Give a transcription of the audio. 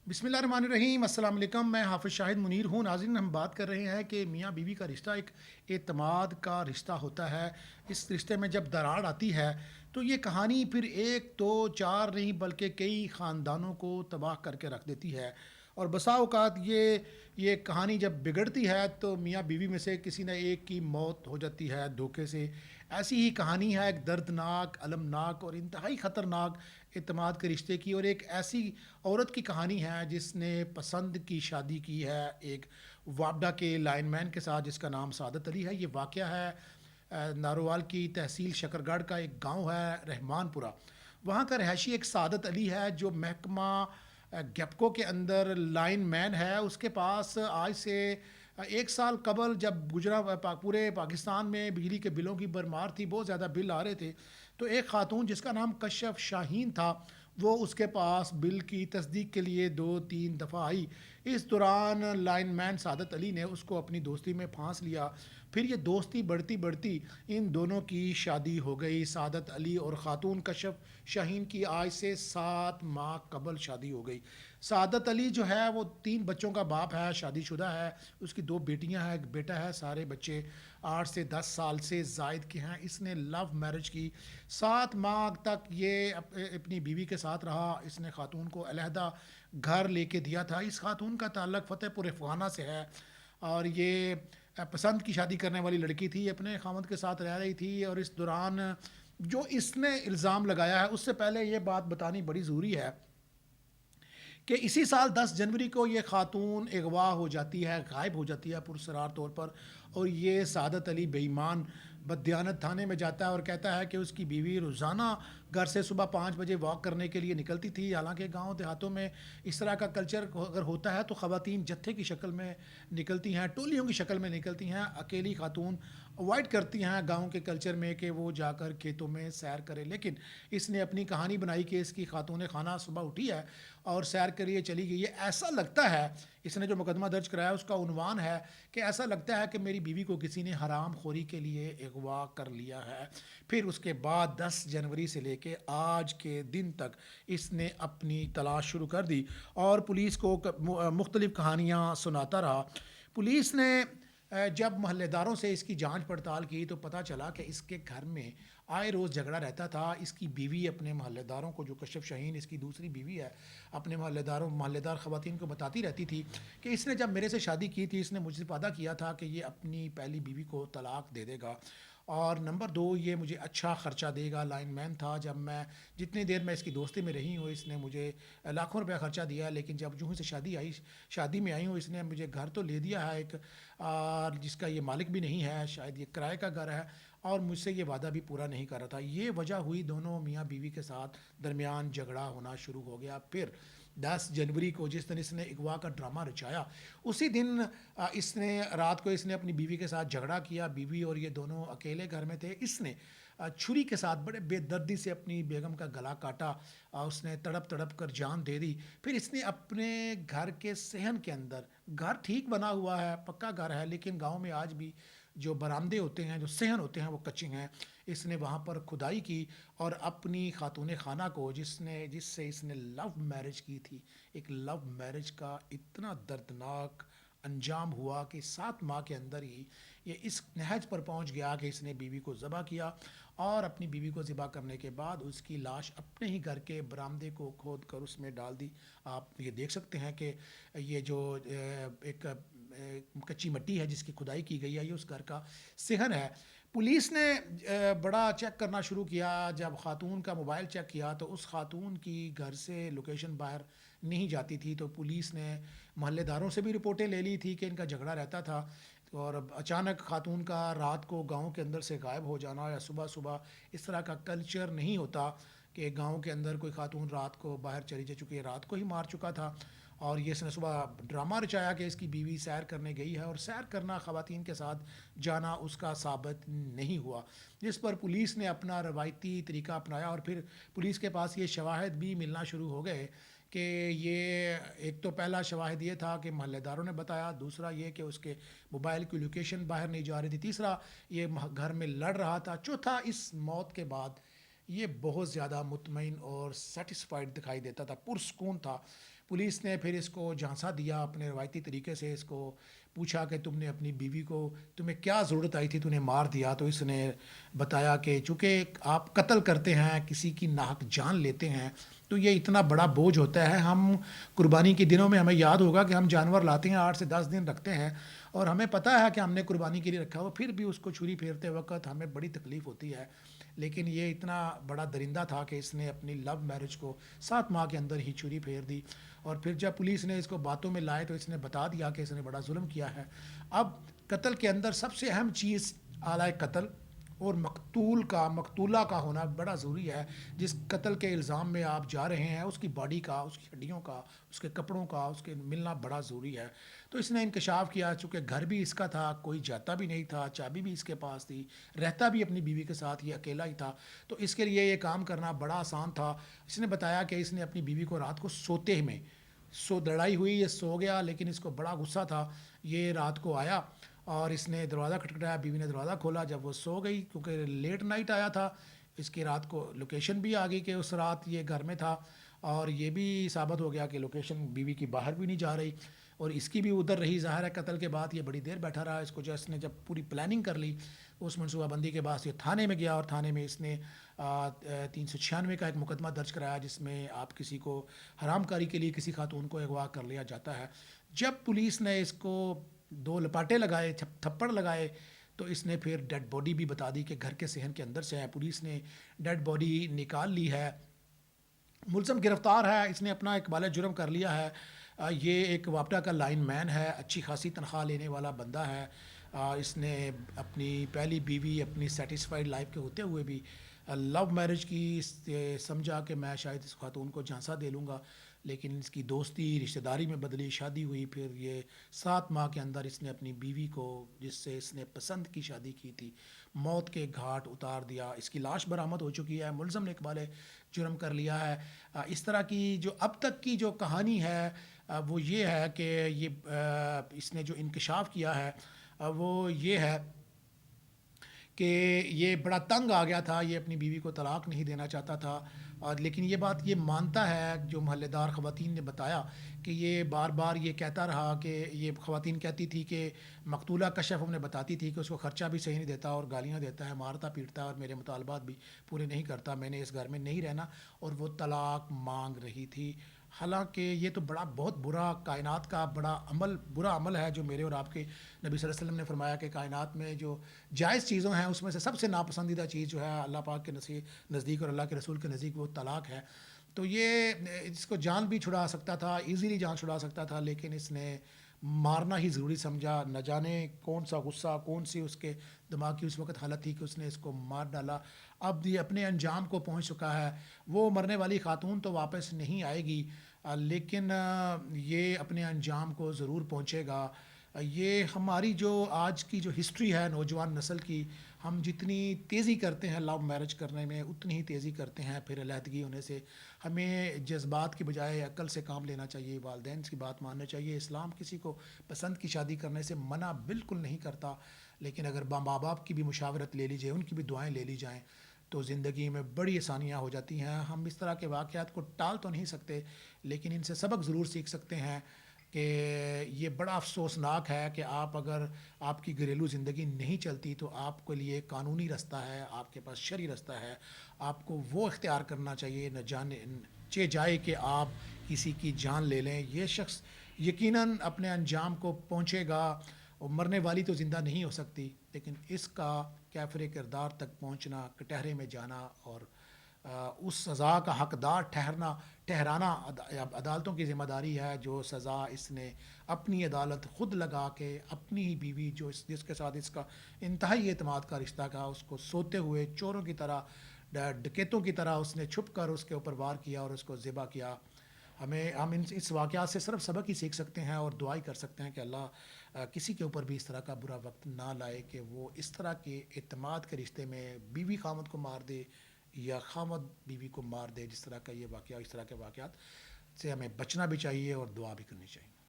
बिस्मिल्लाहिर्रहमानिर्रहीम अस्सलाम वालेकुम। मैं हाफ़िज़ शाहिद मुनीर हूँ। नाज़रीन, हम बात कर रहे हैं कि मियाँ बीवी का रिश्ता एक एतमाद का रिश्ता होता है। इस रिश्ते में जब दरार आती है तो ये कहानी फिर एक दो चार नहीं बल्कि कई ख़ानदानों को तबाह करके रख देती है। और बसा औक़ात ये कहानी जब बिगड़ती है तो मियाँ बीवी में से किसी न एक की मौत हो जाती है धोखे से। ऐसी ही कहानी है एक दर्दनाक, अलमनाक और इंतहाई ख़तरनाक एतमाद के रिश्ते की, और एक ऐसी औरत की कहानी है जिसने पसंद की शादी की है एक वापडा के लाइनमैन के साथ जिसका नाम सादत अली है। ये वाक़या है नारोवाल की तहसील शकरगढ़ का एक गांव है रहमानपुरा। वहाँ का रहायशी एक सादत अली है जो महकमा गैपको के अंदर लाइन मैन है। उसके पास आज से 1 साल कबल जब पूरे पाकिस्तान में बिजली के बिलों की भरमार थी, बहुत ज़्यादा बिल आ रहे थे, तो एक खातून जिसका नाम कशफ शाहीन था वो उसके पास बिल की तस्दीक के लिए 2-3 दफ़ा आई। इस दौरान लाइनमैन सादत अली ने उसको अपनी दोस्ती में फांस लिया। फिर ये दोस्ती बढ़ती बढ़ती इन दोनों की शादी हो गई। सादत अली और ख़ातून कशफ शाहीन की आज से 7 माह कबल शादी हो गई। सादत अली जो है वो 3 बच्चों का बाप है, शादीशुदा है। उसकी 2 बेटियां हैं, एक बेटा है। सारे बच्चे 8 से 10 साल से ज़ायद के हैं। इसने लव मैरिज की। 7 माह तक ये अपनी बीवी के साथ रहा। इसने खातून को अलहदा घर लेके दिया था। इस खातून का ताल्लुक़ फ़तेहपुर अफ़गाना से है और ये पसंद की शादी करने वाली लड़की थी, अपने खामद के साथ रह रही थी। और इस दौरान जो इसने इल्ज़ाम लगाया है, उससे पहले ये बात बतानी बड़ी ज़रूरी है कि इसी साल 10 जनवरी को ये खातून अगवा हो जाती है, गायब हो जाती है पुरसरार तौर पर। और ये सादत अली बेईमान बददियानत थाने में जाता है और कहता है कि उसकी बीवी रोज़ाना घर से सुबह 5 बजे वॉक करने के लिए निकलती थी। हालांकि गांव देहातों में इस तरह का कल्चर अगर होता है तो ख़वातीन जत्थे की शक्ल में निकलती हैं, टोलियों की शक्ल में निकलती हैं। अकेली खातून अवॉइड करती हैं गांव के कल्चर में कि वो जाकर खेतों में सैर करें। लेकिन इसने अपनी कहानी बनाई कि इसकी खातून खाना सुबह उठी है और सैर के लिए चली गई है। ऐसा लगता है, इसने जो मुकदमा दर्ज कराया उसका उन्वान है कि ऐसा लगता है कि मेरी बीवी को किसी ने हराम खोरी के लिए अगवा कर लिया है। फिर उसके बाद 10 जनवरी से लेके आज के दिन तक इसने अपनी तलाश शुरू कर दी और पुलिस को मुख्तलिफ कहानियाँ सुनाता रहा। पुलिस ने जब मोहल्लेदारों से इसकी जांच पड़ताल की तो पता चला कि इसके घर में आए रोज़ झगड़ा रहता था। इसकी बीवी अपने मोहल्लेदारों को, जो कशफ शाहीन इसकी दूसरी बीवी है, अपने मोहल्लेदार ख़वातीन को बताती रहती थी कि इसने जब मेरे से शादी की थी इसने मुझसे वादा किया था कि ये अपनी पहली बीवी को तलाक दे देगा और नंबर 2 ये मुझे अच्छा ख़र्चा देगा। लाइनमैन था। जब मैं जितनी देर मैं इसकी दोस्ती में रही हूँ इसने मुझे लाखों रुपया ख़र्चा दिया। लेकिन जब यूँ से शादी में आई हूँ इसने मुझे घर तो ले दिया है एक, जिसका ये मालिक भी नहीं है, शायद ये किराए का घर है, और मुझसे ये वादा भी पूरा नहीं कर रहा था। ये वजह हुई दोनों मियाँ बीवी के साथ दरमियान झगड़ा होना शुरू हो गया। फिर 10 जनवरी को जिस दिन इसने अगवा का ड्रामा रचाया उसी दिन इसने रात को इसने अपनी बीवी के साथ झगड़ा किया। बीवी और ये दोनों अकेले घर में थे। इसने छुरी के साथ बड़े बेदर्दी से अपनी बेगम का गला काटा। उसने तड़प तड़प कर जान दे दी। फिर इसने अपने घर के सहन के अंदर, घर ठीक बना हुआ है, पक्का घर है, लेकिन गांव में आज भी जो बरामदे होते हैं, जो सहन होते हैं, वो कच्चे हैं। इसने वहाँ पर खुदाई की और अपनी खातून खाना को, जिससे इसने लव मैरिज की थी, एक लव मैरिज का इतना दर्दनाक अंजाम हुआ कि 7 माह के अंदर ही ये इस नहज पर पहुंच गया कि इसने बीवी को ज़बह किया और अपनी बीवी को ज़बह करने के बाद उसकी लाश अपने ही घर के बरामदे को खोद कर उसमें डाल दी। आप ये देख सकते हैं कि ये जो एक कच्ची मिट्टी है जिसकी खुदाई की गई है, ये उस घर का सिहन है। पुलिस ने बड़ा चेक करना शुरू किया। जब खातून का मोबाइल चेक किया तो उस खातून की घर से लोकेशन बाहर नहीं जाती थी। तो पुलिस ने मोहल्लेदारों से भी रिपोर्टें ले ली थी कि इनका झगड़ा रहता था। और अचानक खातून का रात को गांव के अंदर से गायब हो जाना या सुबह सुबह, इस तरह का कल्चर नहीं होता कि गांव के अंदर कोई खातून रात को बाहर चली जा चुकी है, रात को ही मार चुका था। और ये इसने सुबह ड्रामा रचाया कि इसकी बीवी सैर करने गई है और सैर करना ख़वातीन के साथ जाना उसका साबित नहीं हुआ, जिस पर पुलिस ने अपना रवायती तरीका अपनाया। और फिर पुलिस के पास ये शवाहद भी मिलना शुरू हो गए कि ये, एक तो पहला शवाहद ये था कि मोहल्लेदारों ने बताया, दूसरा ये कि उसके मोबाइल की लोकेशन बाहर नहीं जा रही थी, तीसरा ये घर में लड़ रहा था, चौथा इस मौत के बाद ये बहुत ज़्यादा मुतमईन और सेटिस्फाइड दिखाई देता था, पुरसकून था। पुलिस ने फिर इसको झांसा दिया अपने रवायती तरीके से, इसको पूछा कि तुमने अपनी बीवी को, तुम्हें क्या ज़रूरत आई थी, तूने मार दिया। तो इसने बताया कि चूँकि आप कत्ल करते हैं, किसी की नाहक जान लेते हैं, तो ये इतना बड़ा बोझ होता है। हम कुर्बानी के दिनों में हमें याद होगा कि हम जानवर लाते हैं, 8 से 10 दिन रखते हैं, और हमें पता है कि हमने कुर्बानी के लिए रखा हो, फिर भी उसको छुरी फेरते वक्त हमें बड़ी तकलीफ़ होती है। लेकिन ये इतना बड़ा दरिंदा था कि इसने अपनी लव मैरिज को 7 माह के अंदर ही छुरी फेर दी। और फिर जब पुलिस ने इसको बातों में लाए तो इसने बता दिया कि इसने बड़ा जुल्म किया है। अब कत्ल के अंदर सबसे अहम चीज़ आला कत्ल और मकतूल का, मकतूला का होना बड़ा ज़रूरी है। जिस कत्ल के इल्ज़ाम में आप जा रहे हैं उसकी बॉडी का, उसकी हड्डियों का, उसके कपड़ों का, उसके मिलना बड़ा ज़रूरी है। तो इसने इंकशाफ किया, चूँकि घर भी इसका था, कोई जाता भी नहीं था, चाबी भी इसके पास थी, रहता भी अपनी बीवी के साथ, ये अकेला ही था, तो इसके लिए ये काम करना बड़ा आसान था। इसने बताया कि इसने अपनी बीवी को रात को सोते में, लड़ाई हुई, ये सो गया, लेकिन इसको बड़ा गुस्सा था। ये रात को आया और इसने दरवाज़ा खटखटाया, बीवी ने दरवाज़ा खोला, जब वो सो गई क्योंकि लेट नाइट आया था, इसकी रात को लोकेशन भी आ गई कि उस रात ये घर में था, और ये भी साबित हो गया कि लोकेशन बीवी की बाहर भी नहीं जा रही, और इसकी भी उधर रही। ज़ाहिर है कत्ल के बाद ये बड़ी देर बैठा रहा। इसको जो इसने जब पूरी प्लानिंग कर ली, उस मनसूबाबंदी के बाद ये थाने में गया, और थाने में इसने 396 का एक मुकदमा दर्ज कराया, जिसमें आप किसी को हरामकारी के लिए किसी खातून को अगवा कर लिया जाता है। जब पुलिस ने इसको 2 लपाटे लगाए, थप्पड़ लगाए, तो इसने फिर डेड बॉडी भी बता दी कि घर के सहन के अंदर से है। पुलिस ने डेड बॉडी निकाल ली है। मुलज़म गिरफ़्तार है, इसने अपना इकबाल जुर्म कर लिया है। ये एक वापडा का लाइन मैन है, अच्छी खासी तनख्वाह लेने वाला बंदा है। इसने अपनी पहली बीवी, अपनी सेटिस्फाइड लाइफ के होते हुए भी लव मैरिज की, समझा कि मैं शायद इस खातून को झांसा दे लूँगा, लेकिन इसकी दोस्ती रिश्तेदारी में बदली, शादी हुई। फिर ये 7 माह के अंदर इसने अपनी बीवी को, जिससे इसने पसंद की शादी की थी, मौत के घाट उतार दिया। इसकी लाश बरामद हो चुकी है, मुलज़म ने इकबाल जुर्म कर लिया है। इस तरह की जो अब तक की जो कहानी है वो ये है कि ये इसने जो इंकशाफ किया है वो ये है कि ये बड़ा तंग आ गया था, ये अपनी बीवी को तलाक नहीं देना चाहता था। और लेकिन ये बात ये मानता है, जो महल्लेदार ख़वातीन ने बताया, कि ये बार बार ये कहता रहा कि ये ख़वातीन कहती थी कि मकतूला कशफ उन्हें बताती थी कि उसको ख़र्चा भी सही नहीं देता और गालियाँ देता है, मारता पीटता है, और मेरे मुतालबात भी पूरे नहीं करता, मैंने इस घर में नहीं रहना, और वो तलाक मांग रही थी। हालांकि ये तो बड़ा बहुत बुरा, कायनात का बड़ा अमल, बुरा अमल है, जो मेरे और आपके नबी सल्लल्लाहु अलैहि वसल्लम ने फरमाया कि कायनात में जो जायज़ चीज़ों हैं उसमें से सबसे नापसंदीदा चीज़ जो है अल्लाह पाक के नज़दीक और अल्लाह के रसूल के नज़दीक, वो तलाक है। तो ये इसको जान भी छुड़ा सकता था, ईज़िली जान छुड़ा सकता था, लेकिन इसने मारना ही ज़रूरी समझा। न जाने कौन सा गुस्सा, कौन सी उसके दिमाग की उस वक्त हालत थी कि उसने इसको मार डाला। अब ये अपने अंजाम को पहुंच चुका है। वो मरने वाली खातून तो वापस नहीं आएगी, लेकिन ये अपने अंजाम को ज़रूर पहुंचेगा। ये हमारी जो आज की जो हिस्ट्री है नौजवान नस्ल की, हम जितनी तेज़ी करते हैं लव मैरिज करने में, उतनी ही तेज़ी करते हैं फिर अलहदगी होने से। हमें जज्बात की बजाय अक्ल से काम लेना चाहिए, वालिदैन की बात माननी चाहिए। इस्लाम किसी को पसंद की शादी करने से मना बिल्कुल नहीं करता, लेकिन अगर माँ बाप की भी मुशावरत ले ली जाए, उनकी भी दुआएं ले ली जाएँ, तो ज़िंदगी में बड़ी आसानियाँ हो जाती हैं। हम इस तरह के वाक़यात को टाल तो नहीं सकते, लेकिन इनसे सबक ज़रूर सीख सकते हैं कि ये बड़ा अफसोसनाक है कि आप, अगर आपकी घरेलू ज़िंदगी नहीं चलती, तो आपके लिए कानूनी रास्ता है, आपके पास शरई रास्ता है, आपको वो इख्तियार करना चाहिए। न जाने चे जाए कि आप किसी की जान ले लें। ये शख्स यकीनन अपने अंजाम को पहुँचेगा, और मरने वाली तो ज़िंदा नहीं हो सकती, लेकिन इसका कैफरे किरदार तक पहुँचना, कटहरे में जाना, और उस सज़ा का हकदार ठहराना अदालतों की ज़िम्मेदारी है। जो सज़ा इसने अपनी अदालत ख़ुद लगा के, अपनी ही बीवी जो जिसके साथ इसका इंतहाई एतमाद का रिश्ता था, उसको सोते हुए चोरों की तरह, डकैतों की तरह उसने छुप कर उसके ऊपर वार किया और उसको ज़िबा किया। हम इस वाक़यात से सिर्फ सबक ही सीख सकते हैं और दुआ ही कर सकते हैं कि अल्लाह किसी के ऊपर भी इस तरह का बुरा वक्त ना लाए कि वो इस तरह के एतमाद के रिश्ते में बीवी खामद को मार दे, या खामद बीवी को मार दे। जिस तरह का ये वाक़या, इस तरह के वाक़यात से हमें बचना भी चाहिए और दुआ भी करनी चाहिए।